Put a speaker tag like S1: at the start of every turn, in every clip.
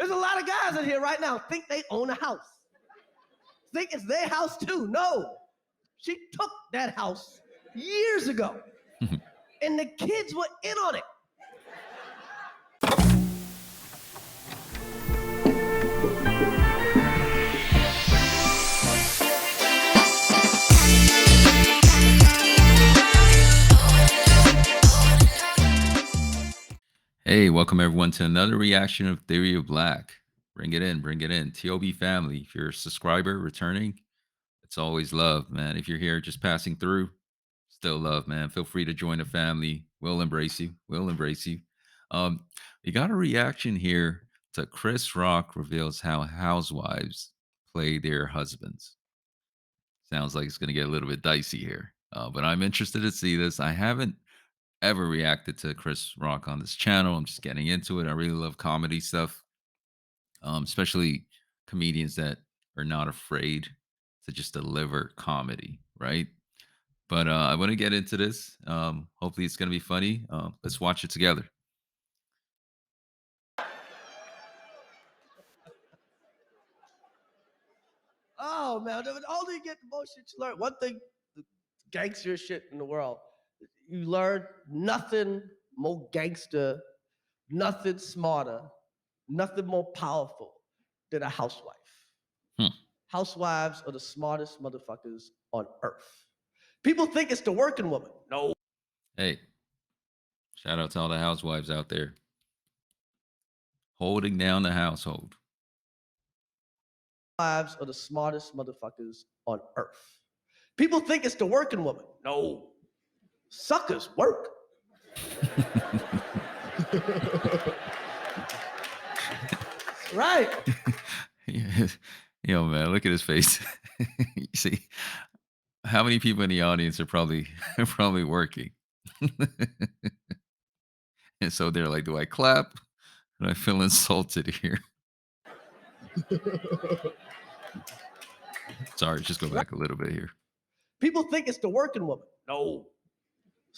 S1: There's a lot of guys in here right now think they own a house. Think it's their house too. No. She took that house years ago. And the kids were in on it.
S2: Hey, welcome everyone to another reaction of Theory of Black. Bring it in, bring it in. TOB family, if you're a subscriber returning, it's always love, man. If you're here just passing through, still love, man. Feel free to join the family. We'll embrace you. We'll embrace you. Um, we got a reaction here to Chris Rock reveals how housewives play their husbands. Sounds like it's going to get a little bit dicey here, but I'm interested to see this. I haven't ever reacted to Chris Rock on this channel. I'm just getting into it. I really love comedy stuff, especially comedians that are not afraid to just deliver comedy, right? But I want to get into this. Hopefully, it's going to be funny. Let's watch it together.
S1: Oh, man. The older you get, the more shit you learn. One thing, the gangster shit in the world, you learn nothing more gangster, nothing smarter, nothing more powerful than a housewife.
S2: Hmm.
S1: Housewives are the smartest motherfuckers on earth. People think it's the working woman. No.
S2: Hey, shout out to all the housewives out there holding down the household.
S1: Wives are the smartest motherfuckers on earth. People think it's the working woman. No. Suckers work. Right.
S2: Yo, man, look at his face. You see, how many people in the audience are probably working? And so they're like, do I clap? Do I feel insulted here? Sorry, just go back a little bit here.
S1: People think it's the working woman. No.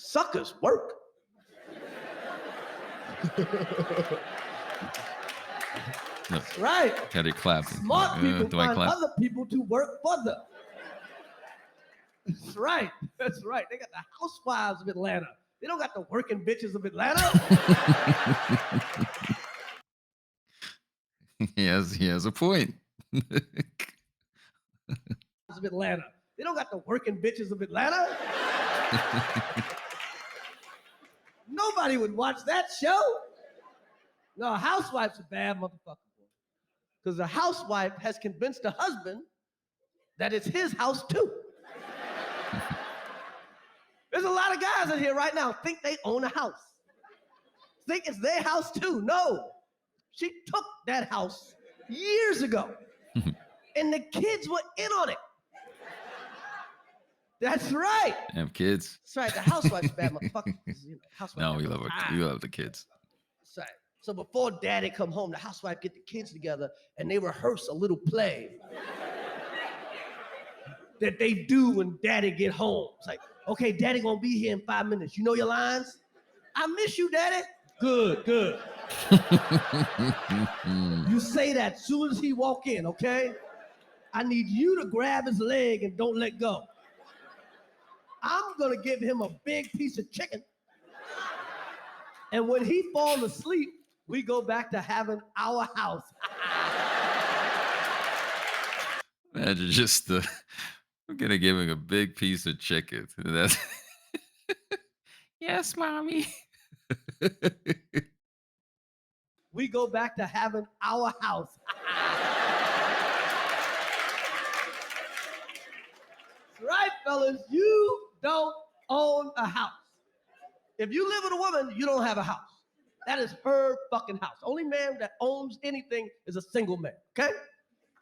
S1: Suckers work.
S2: No.
S1: Right.
S2: Got it clapping.
S1: Smart people
S2: do I
S1: find
S2: clap?
S1: other people to work for them. That's right. That's right. They got the housewives of Atlanta. They don't got the working bitches of Atlanta.
S2: He has a point.
S1: Of Atlanta. They don't got the working bitches of Atlanta. Nobody would watch that show. No, a housewife's a bad motherfucker. Because the housewife has convinced the husband that it's his house too. There's a lot of guys in here right now think they own a house. Think it's their house too. No. She took that house years ago. And the kids were in on it. That's right.
S2: Damn kids.
S1: That's right. The housewife's bad motherfucker. You know,
S2: No, we love the kids.
S1: That's right. So before daddy come home, the housewife get the kids together and they rehearse a little play that they do when daddy get home. It's like, okay, daddy gonna be here in 5 minutes. You know your lines? I miss you, daddy. Good, good. You say that as soon as he walk in, okay? I need you to grab his leg and don't let go. I'm gonna give him a big piece of chicken. And when he falls asleep, we go back to having our house.
S2: Imagine just we're gonna give him a big piece of chicken. That's yes, mommy.
S1: We go back to having our house. That's right, fellas. You don't own a house. If you live with a woman, you don't have a house. That is her fucking house. Only man that owns anything is a single man, okay?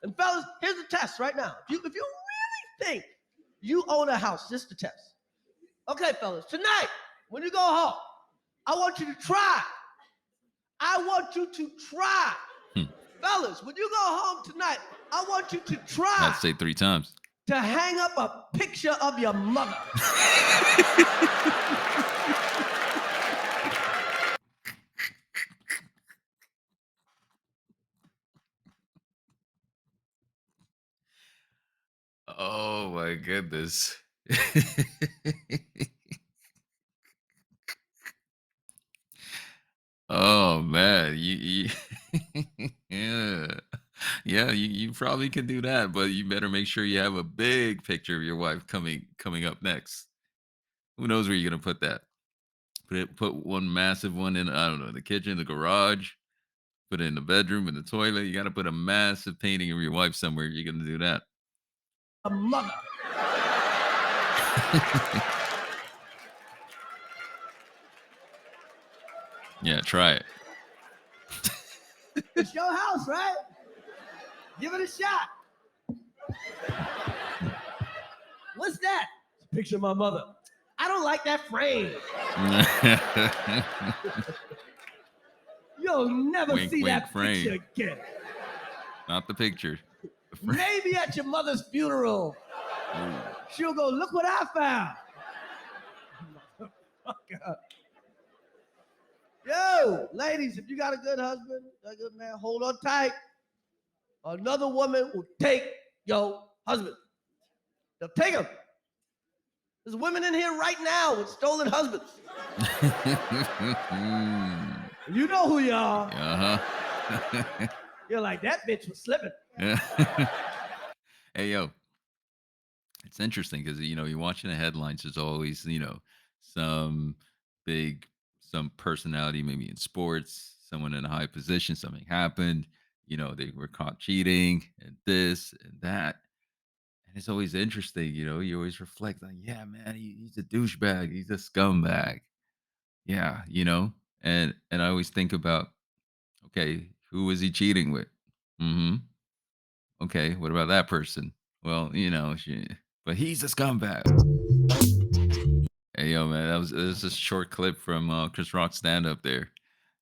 S1: And fellas, here's the test right now. If you really think you own a house, this is the test. Okay, fellas, tonight, when you go home, I want you to try. I want you to try. Fellas, when you go home tonight, I want you to try.
S2: I'd say 3 times.
S1: To hang up a picture of your mother.
S2: Oh my goodness. Oh man, yeah. Yeah, you probably can do that, but you better make sure you have a big picture of your wife coming up next. Who knows where you're gonna put that? Put one massive one in, I don't know, the kitchen, the garage, put it in the bedroom, in the toilet. You gotta put a massive painting of your wife somewhere. You're gonna do that.
S1: A mother.
S2: Yeah, try it.
S1: It's your house, right? Give it a shot. What's that? It's a picture of my mother. I don't like that frame. You'll never
S2: Wink,
S1: see
S2: wink,
S1: that picture
S2: frame.
S1: again.
S2: Not the picture. The frame.
S1: Maybe at your mother's funeral,
S2: Ooh.
S1: she'll go, look what I found. Motherfucker. Yo, ladies, if you got a good husband, a good man, hold on tight. Another woman will take your husband. They'll take him. There's women in here right now with stolen husbands. You know who you are.
S2: Uh-huh.
S1: You're like, that bitch was slipping.
S2: Yeah. Hey, yo, it's interesting because you're watching the headlines. There's always some big, some personality, maybe in sports, someone in a high position, something happened. They were caught cheating and this and that. And it's always interesting. You always reflect on, yeah, man, he's a douchebag, he's a scumbag. Yeah, and I always think about, okay, who was he cheating with? Hmm. Okay, what about that person? Well, but he's a scumbag. Hey, yo, man, that was a short clip from Chris Rock's stand up there.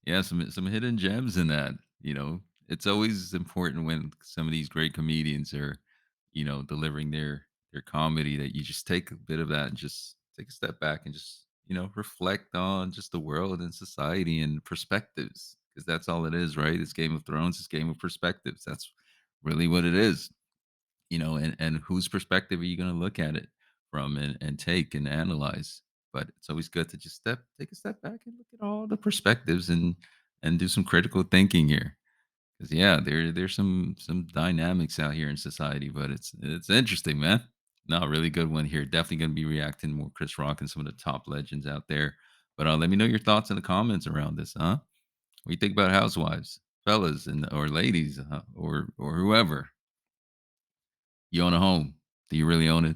S2: Yeah, some hidden gems in that. It's always important when some of these great comedians are, delivering their comedy, that you just take a bit of that and just take a step back and just reflect on just the world and society and perspectives, because that's all it is, right? It's Game of Thrones, it's Game of Perspectives. That's really what it is. And whose perspective are you going to look at it from, and take and analyze. But it's always good to just take a step back and look at all the perspectives, and do some critical thinking here, because yeah, there's some dynamics out here in society, but it's interesting, man. No, really good one here. Definitely going to be reacting more Chris Rock and some of the top legends out there. But let me know your thoughts in the comments around this, huh? What do you think about Housewives, fellas, and or ladies, or whoever? You own a home. Do you really own it?